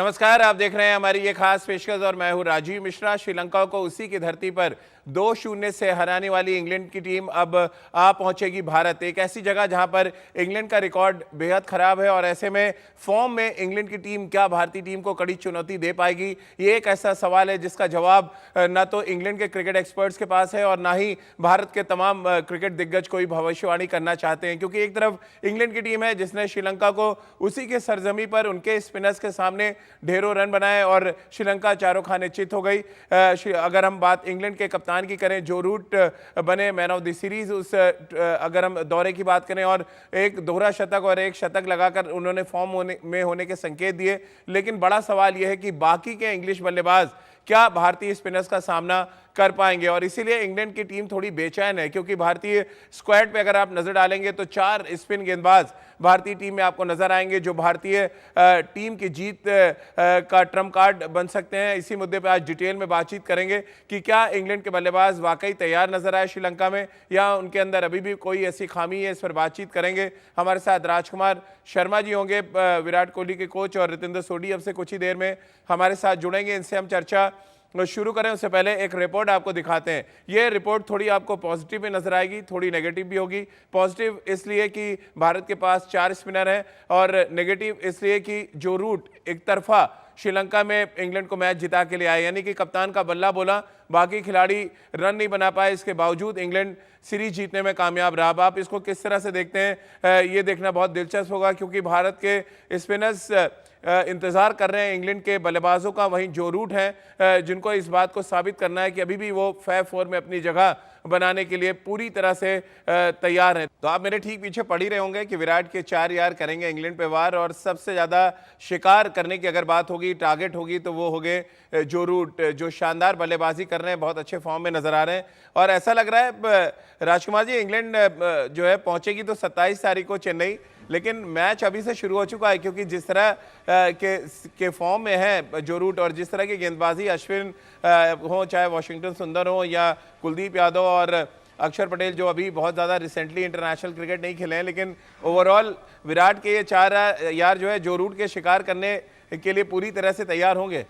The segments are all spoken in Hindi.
नमस्कार, आप देख रहे हैं हमारी ये खास पेशकश और मैं हूं राजीव मिश्रा। श्रीलंका को उसी की धरती पर 2-0 से हराने वाली इंग्लैंड की टीम अब आ पहुंचेगी भारत, एक ऐसी जगह जहां पर इंग्लैंड का रिकॉर्ड बेहद खराब है और ऐसे में फॉर्म में इंग्लैंड की टीम क्या भारतीय टीम को कड़ी चुनौती दे पाएगी, ये एक ऐसा सवाल है जिसका जवाब ना तो इंग्लैंड के क्रिकेट एक्सपर्ट्स के पास है और ना ही भारत के तमाम क्रिकेट दिग्गज कोई भविष्यवाणी करना चाहते हैं। क्योंकि एक तरफ इंग्लैंड की टीम है जिसने श्रीलंका को उसी के सरजमी पर उनके स्पिनर्स के सामने ढेरों रन बनाए और श्रीलंका चारों खाने चित हो गई। अगर हम बात इंग्लैंड के कप्तान की करें, जो रूट बने मैन ऑफ द सीरीज, उस अगर हम दौरे की बात करें और एक दोहरा शतक और एक शतक लगाकर उन्होंने फॉर्म में होने के संकेत दिए। लेकिन बड़ा सवाल यह है कि बाकी के इंग्लिश बल्लेबाज क्या भारतीय स्पिनर्स का सामना कर पाएंगे और इसीलिए इंग्लैंड की टीम थोड़ी बेचैन है। क्योंकि भारतीय स्क्वाड पे अगर आप नजर डालेंगे तो 4 स्पिन गेंदबाज भारतीय टीम में आपको नजर आएंगे जो भारतीय टीम की जीत का ट्रम्प कार्ड बन सकते हैं। इसी मुद्दे पे आज डिटेल में बातचीत करेंगे कि क्या इंग्लैंड के बल्लेबाज वाकई तैयार नजर आए श्रीलंका में या उनके अंदर अभी भी कोई ऐसी खामी है। इस पर बातचीत करेंगे। हमारे साथ राजकुमार शर्मा जी होंगे, विराट कोहली के कोच, और रितेंद्र सोढी अब से कुछ ही देर में हमारे साथ जुड़ेंगे। इनसे हम चर्चा शुरू करें उससे पहले एक रिपोर्ट आपको दिखाते हैं। ये रिपोर्ट थोड़ी आपको पॉजिटिव भी नजर आएगी, थोड़ी नेगेटिव भी होगी। पॉजिटिव इसलिए कि भारत के पास 4 स्पिनर हैं और नेगेटिव इसलिए कि जो रूट एक तरफा श्रीलंका में इंग्लैंड को मैच जिता के लिए आए, यानी कि कप्तान का बल्ला बोला, बाकी खिलाड़ी रन नहीं बना पाए, इसके बावजूद इंग्लैंड सीरीज जीतने में कामयाब रहा। अब आप इसको किस तरह से देखते हैं, ये देखना बहुत दिलचस्प होगा। क्योंकि भारत के स्पिनर्स इंतजार कर रहे हैं इंग्लैंड के बल्लेबाजों का, वहीं जो रूट हैं जिनको इस बात को साबित करना है कि अभी भी वो फैब 4 में अपनी जगह बनाने के लिए पूरी तरह से तैयार हैं। तो आप मेरे ठीक पीछे पढ़ ही रहे होंगे कि विराट के 4 यार करेंगे इंग्लैंड पे वार, और सबसे ज़्यादा शिकार करने की अगर बात होगी, टारगेट होगी, तो वो हो गए जो रूट, जो शानदार बल्लेबाजी कर रहे हैं, बहुत अच्छे फॉर्म में नजर आ रहे हैं। और ऐसा लग रहा है राजकुमार जी, इंग्लैंड जो है पहुंचेगी तो 27 तारीख को चेन्नई, लेकिन मैच अभी से शुरू हो चुका है। क्योंकि जिस तरह के फॉर्म में है जो रूट और जिस तरह की गेंदबाजी अश्विन हो, चाहे वाशिंगटन सुंदर हो या कुलदीप यादव और अक्षर पटेल, जो अभी बहुत ज़्यादा रिसेंटली इंटरनेशनल क्रिकेट नहीं खेले हैं, लेकिन ओवरऑल विराट के ये 4 यार जो है जो रूट के शिकार करने के लिए पूरी तरह से तैयार होंगे।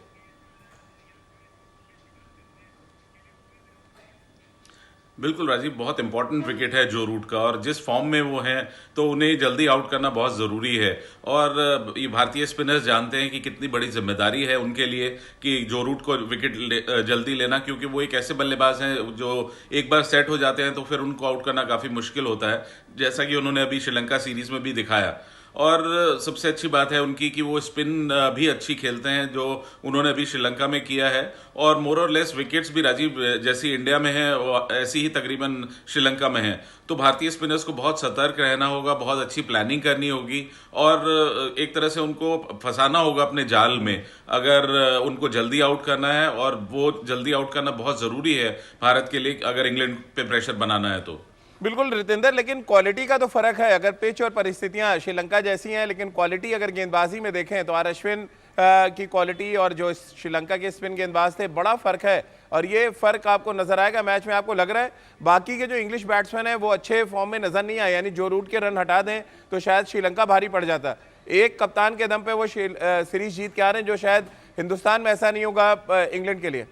बिल्कुल राजीव, बहुत इंपॉर्टेंट विकेट है जो रूट का, और जिस फॉर्म में वो हैं तो उन्हें जल्दी आउट करना बहुत ज़रूरी है। और ये भारतीय स्पिनर्स जानते हैं कि कितनी बड़ी जिम्मेदारी है उनके लिए कि जो रूट को विकेट जल्दी लेना, क्योंकि वो एक ऐसे बल्लेबाज हैं जो एक बार सेट हो जाते हैं तो फिर उनको आउट करना काफ़ी मुश्किल होता है, जैसा कि उन्होंने अभी श्रीलंका सीरीज में भी दिखाया। और सबसे अच्छी बात है उनकी कि वो स्पिन भी अच्छी खेलते हैं, जो उन्होंने अभी श्रीलंका में किया है। और मोर और लेस विकेट्स भी राजीव जैसी इंडिया में है ऐसी ही तकरीबन श्रीलंका में है। तो भारतीय स्पिनर्स को बहुत सतर्क रहना होगा, बहुत अच्छी प्लानिंग करनी होगी और एक तरह से उनको फंसाना होगा अपने जाल में, अगर उनको जल्दी आउट करना है। और वो जल्दी आउट करना बहुत ज़रूरी है भारत के लिए अगर इंग्लैंड पे प्रेशर बनाना है तो। बिल्कुल रितेंद्र, लेकिन क्वालिटी का तो फर्क है। अगर पिच और परिस्थितियां श्रीलंका जैसी हैं, लेकिन क्वालिटी अगर गेंदबाजी में देखें तो अश्विन की क्वालिटी और जो श्रीलंका के स्पिन गेंदबाज थे, बड़ा फर्क है। और ये फर्क आपको नजर आएगा मैच में। आपको लग रहा है बाकी के जो इंग्लिश बैट्समैन हैं वो अच्छे फॉर्म में नजर नहीं आए, यानी जो रूट के रन हटा दें तो शायद श्रीलंका भारी पड़ जाता। एक कप्तान के दम पे वो सीरीज जीत के आ रहे हैं, जो शायद हिंदुस्तान में ऐसा नहीं होगा इंग्लैंड के लिए।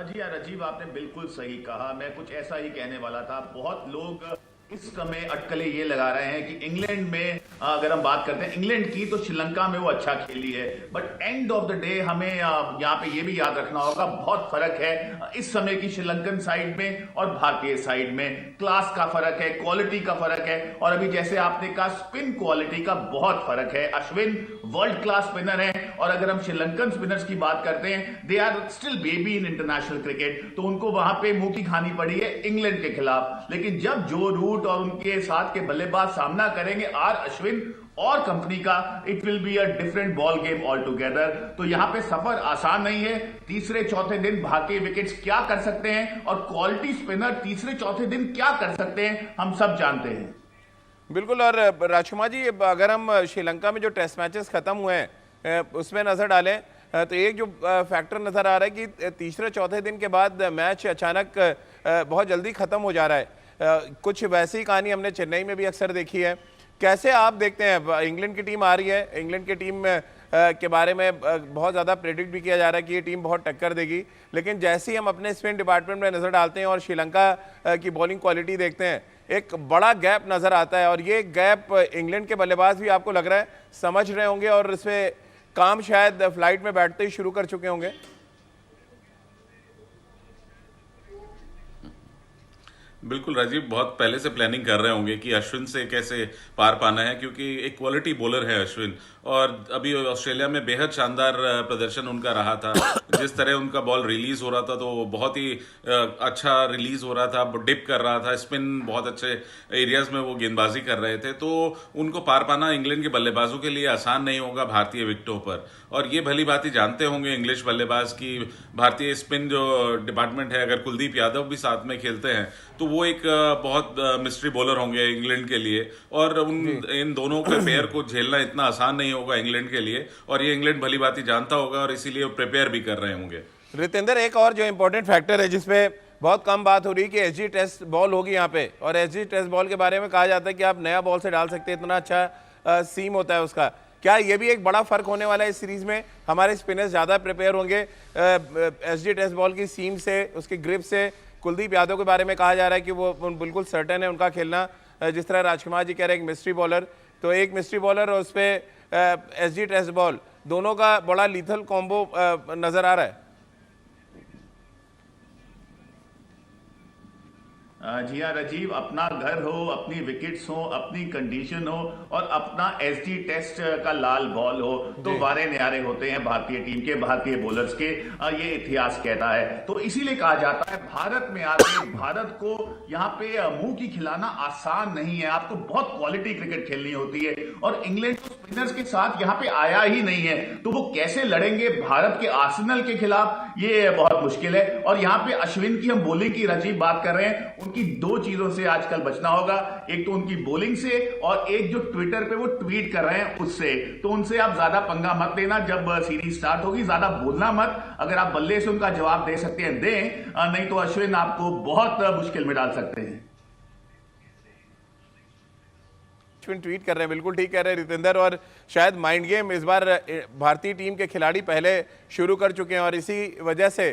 जी हाँ राजीव, आपने बिल्कुल सही कहा। मैं कुछ ऐसा ही कहने वाला था। बहुत लोग इस समय अटकलें ये लगा रहे हैं कि इंग्लैंड में अगर हम बात करते हैं इंग्लैंड की, तो श्रीलंका में वो अच्छा खेली है। But end of the day हमें यहाँ पे ये भी याद रखना होगा, बहुत फर्क है इस समय की श्रीलंकन साइड में और भारतीय साइड में। क्लास का फर्क है, क्वालिटी का फर्क है, और अभी जैसे आपने कहा स्पिन क्वालिटी का बहुत फर्क है। अश्विन वर्ल्ड क्लास स्पिनर है, और अगर हम श्रीलंकन स्पिनर्स की बात करते हैं, they are still baby in international cricket, तो उनको वहां पे मुंह की खानी पड़ी है इंग्लैंड के खिलाफ। लेकिन जब जो रूट और उनके साथ के बल्लेबाज सामना करेंगे आर अश्विन और कंपनी का, it will be a different ball game all together. तो यहां पे सफर आसान नहीं है। तीसरे चौथे दिन भारतीय विकेट्स क्या कर सकते हैं और क्वालिटी स्पिनर तीसरे चौथे दिन क्या कर सकते हैं, हम सब जानते हैं। बिल्कुल। और राजकुमार जी, अगर हम श्रीलंका में जो टेस्ट मैचेस खत्म हुए हैं उसमें नजर डालें तो एक जो फैक्टर नजर आ रहा है कि तीसरे चौथे दिन के बाद मैच अचानक बहुत जल्दी खत्म हो जा रहा है। कुछ वैसी कहानी हमने चेन्नई में भी अक्सर देखी है कैसे आप देखते हैं, इंग्लैंड की टीम आ रही है, इंग्लैंड की टीम के बारे में बहुत ज़्यादा प्रेडिक्ट भी किया जा रहा है कि ये टीम बहुत टक्कर देगी, लेकिन जैसे ही हम अपने स्पिन डिपार्टमेंट में नज़र डालते हैं और श्रीलंका की बॉलिंग क्वालिटी देखते हैं, एक बड़ा गैप नज़र आता है और ये गैप इंग्लैंड के बल्लेबाज भी आपको लग रहा है समझ रहे होंगे और इसमें काम शायद फ्लाइट में बैठते ही शुरू कर चुके होंगे। बिल्कुल राजीव, बहुत पहले से प्लानिंग कर रहे होंगे कि अश्विन से कैसे पार पाना है, क्योंकि एक क्वालिटी बॉलर है अश्विन। और अभी ऑस्ट्रेलिया में बेहद शानदार प्रदर्शन उनका रहा था। जिस तरह उनका बॉल रिलीज हो रहा था तो वो बहुत ही अच्छा रिलीज हो रहा था, डिप कर रहा था, स्पिन बहुत अच्छे एरियाज में वो गेंदबाजी कर रहे थे। तो उनको पार पाना इंग्लैंड के बल्लेबाजों के लिए आसान नहीं होगा भारतीय विकेटों पर। और ये भली बात ही जानते होंगे इंग्लिश बल्लेबाज की भारतीय स्पिन जो डिपार्टमेंट है, अगर कुलदीप यादव भी साथ में खेलते हैं तो वो एक बहुत मिस्ट्री बॉलर होंगे इंग्लैंड के लिए। और इन दोनों के पेयर को झेलना इतना आसान नहीं होगा इंग्लैंड के लिए, और ये इंग्लैंड भली बात ही जानता होगा और इसीलिए वो प्रिपेयर भी कर रहे होंगे। रितेंद्र, एक और जो इंपॉर्टेंट फैक्टर है जिसपे बहुत कम बात हो रही है कि एसजी टेस्ट बॉल होगी यहाँ पे, और एसजी टेस्ट बॉल के बारे में कहा जाता है कि आप नया बॉल से डाल सकते हैं, इतना अच्छा सीम होता है उसका। क्या ये भी एक बड़ा फर्क होने वाला है इस सीरीज में? हमारे स्पिनर्स ज्यादा प्रिपेयर होंगे एसजी टेस्ट बॉल की सीम से, उसकी ग्रिप से। कुलदीप यादव के बारे में कहा जा रहा है कि वो बिल्कुल सर्टेन है उनका खेलना, जिस तरह राजकुमार जी कह रहे हैं एक मिस्ट्री बॉलर, तो एक मिस्ट्री बॉलर और उस पर एसजी टेस्ट बॉल, दोनों का बड़ा लीथल कॉम्बो नजर आ रहा है। जी हाँ राजीव, अपना घर हो, अपनी विकेट्स हो, अपनी कंडीशन हो और अपना एसजी टेस्ट का लाल बॉल हो तो वारे न्यारे होते हैं भारतीय टीम के, भारतीय बॉलर्स के, ये इतिहास कहता है। तो इसीलिए कहा जाता है भारत में आके भारत को यहाँ पे मुंह की खिलाना आसान नहीं है, आपको बहुत क्वालिटी क्रिकेट खेलनी होती है। और इंग्लैंड तो स्पिनर्स के साथ यहाँ पे आया ही नहीं है, तो वो कैसे लड़ेंगे भारत के आर्सेनल के खिलाफ, ये बहुत मुश्किल है। और यहाँ पे अश्विन की हम बॉलिंग की राजीव बात कर रहे हैं, उनकी दो चीजों से आजकल बचना होगा, एक तो उनकी बॉलिंग से और एक जो ट्विटर पे वो ट्वीट कर रहे हैं उससे। तो उनसे आप ज्यादा पंगा मत लेना, जब सीरीज स्टार्ट होगी ज्यादा बोलना मत, अगर आप बल्ले से उनका जवाब दे सकते हैं दें, नहीं तो अश्विन आपको बहुत मुश्किल में डाल सकते हैं। ट्वीट कर रहे हैं, बिल्कुल ठीक कह रहे हैं रितेंद्र, और शायद माइंड गेम इस बार भारतीय टीम के खिलाड़ी पहले शुरू कर चुके हैं और इसी वजह से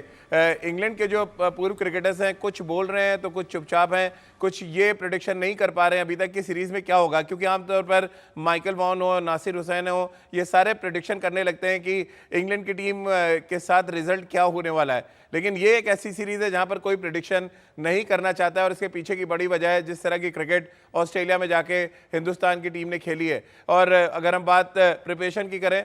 इंग्लैंड के जो पूर्व क्रिकेटर्स हैं कुछ बोल रहे हैं तो कुछ चुपचाप हैं, कुछ ये प्रेडिक्शन नहीं कर पा रहे हैं अभी तक कि सीरीज में क्या होगा, क्योंकि आमतौर पर माइकल वॉन हो, नासिर हुसैन हो, ये सारे प्रेडिक्शन करने लगते हैं कि इंग्लैंड की टीम के साथ रिजल्ट क्या होने वाला है। लेकिन ये एक ऐसी सीरीज है जहां पर कोई प्रेडिक्शन नहीं करना चाहता है और इसके पीछे की बड़ी वजह है जिस तरह की क्रिकेट ऑस्ट्रेलिया में जाके हिंदुस्तान की टीम ने खेली है। और अगर हम बात प्रिपरेशन की करें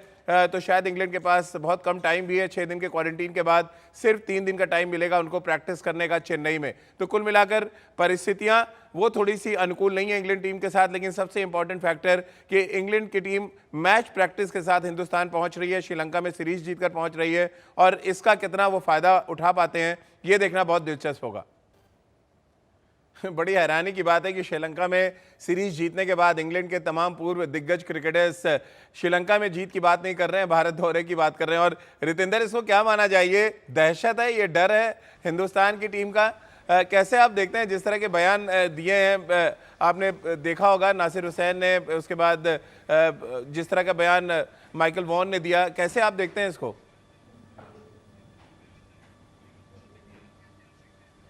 तो शायद इंग्लैंड के पास बहुत कम टाइम भी है, 6 दिन के क्वारंटीन के बाद सिर्फ 3 दिन का टाइम मिलेगा उनको प्रैक्टिस करने का चेन्नई में। तो कुल मिलाकर परिस्थितियां वो थोड़ी सी अनुकूल नहीं है इंग्लैंड टीम के साथ, लेकिन सबसे इंपॉर्टेंट फैक्टर कि इंग्लैंड की टीम मैच प्रैक्टिस के साथ हिंदुस्तान पहुंच रही है, श्रीलंका में सीरीज जीतकर पहुंच रही है, और इसका कितना वो फायदा उठा पाते हैं ये देखना बहुत दिलचस्प होगा। बड़ी हैरानी की बात है कि श्रीलंका में सीरीज जीतने के बाद इंग्लैंड के तमाम पूर्व दिग्गज क्रिकेटर्स श्रीलंका में जीत की बात नहीं कर रहे हैं, भारत दौरे की बात कर रहे हैं। और रितेंद्र, इसको क्या माना जाए, ये दहशत है, ये डर है हिंदुस्तान की टीम का? कैसे आप देखते हैं जिस तरह के बयान दिए हैं, आपने देखा होगा नासिर हुसैन ने, उसके बाद जिस तरह का बयान माइकल वॉन ने दिया, कैसे आप देखते हैं इसको?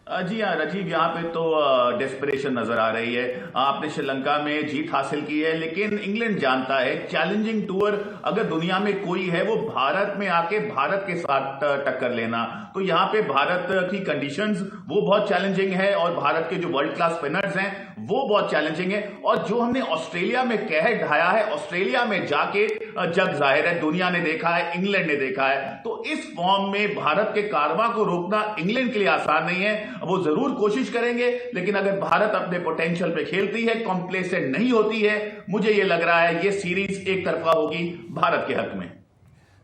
जी हाँ राजीव, यहाँ पे तो डेस्परेशन नजर आ रही है। आपने श्रीलंका में जीत हासिल की है, लेकिन इंग्लैंड जानता है चैलेंजिंग टूर अगर दुनिया में कोई है वो भारत में आके भारत के साथ टक्कर लेना। तो यहाँ पे भारत की कंडीशंस वो बहुत चैलेंजिंग है और भारत के जो वर्ल्ड क्लास स्पिनर्स हैं वो बहुत चैलेंजिंग है। और जो हमने ऑस्ट्रेलिया में कहर ढाया है, ऑस्ट्रेलिया में जाके जग जाहिर है, दुनिया ने देखा है, इंग्लैंड ने देखा है। तो इस फॉर्म में भारत के कारवां को रोकना इंग्लैंड के लिए आसान नहीं है, वो जरूर कोशिश करेंगे, लेकिन अगर भारत अपने पोटेंशियल पे खेलती है, कॉम्प्लेसेंट नहीं होती है, मुझे ये लग रहा है ये सीरीज एक तरफा होगी भारत के हक में।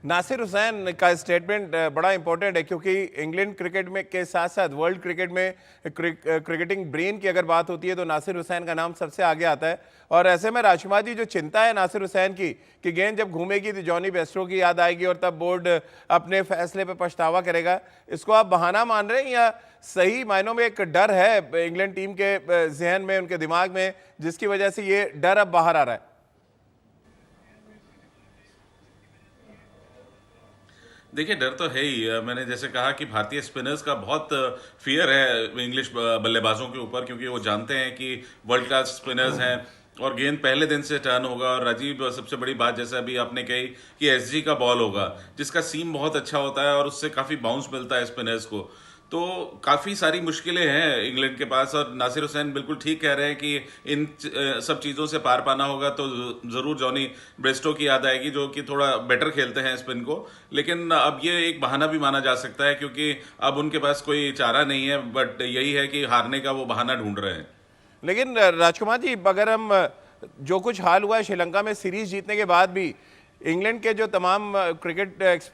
नासिर हुसैन का स्टेटमेंट बड़ा इंपॉर्टेंट है, क्योंकि इंग्लैंड क्रिकेट में के साथ साथ वर्ल्ड क्रिकेट में क्रिकेटिंग ब्रेन की अगर बात होती है तो नासिर हुसैन का नाम सबसे आगे आता है। और ऐसे में राजकुमार जी, जो चिंता है नासिर हुसैन की कि गेंद जब घूमेगी तो जॉनी बेस्टो की याद आएगी और तब बोर्ड अपने फैसले पर पछतावा करेगा, इसको आप बहाना मान रहे हैं या सही मायनों में एक डर है इंग्लैंड टीम के जहन में, उनके दिमाग में, जिसकी वजह से ये डर अब बाहर आ रहा है? देखिए, डर तो है ही। मैंने जैसे कहा कि भारतीय स्पिनर्स का बहुत फियर है इंग्लिश बल्लेबाजों के ऊपर, क्योंकि वो जानते हैं कि वर्ल्ड क्लास स्पिनर्स हैं और गेंद पहले दिन से टर्न होगा। और राजीव, सबसे बड़ी बात जैसे अभी आपने कही कि एसजी का बॉल होगा, जिसका सीम बहुत अच्छा होता है और उससे काफ़ी बाउंस मिलता है स्पिनर्स को। तो काफ़ी सारी मुश्किलें हैं इंग्लैंड के पास, और नासिर हुसैन बिल्कुल ठीक कह रहे हैं कि इन सब चीज़ों से पार पाना होगा तो ज़रूर जॉनी ब्रेस्टो की याद आएगी, जो कि थोड़ा बेटर खेलते हैं स्पिन को। लेकिन अब ये एक बहाना भी माना जा सकता है, क्योंकि अब उनके पास कोई चारा नहीं है, बट यही है कि हारने का वो बहाना ढूंढ रहे हैं। लेकिन राजकुमार जी, अगर हम जो कुछ हाल हुआ है श्रीलंका में सीरीज जीतने के बाद भी, इंग्लैंड के जो तमाम क्रिकेट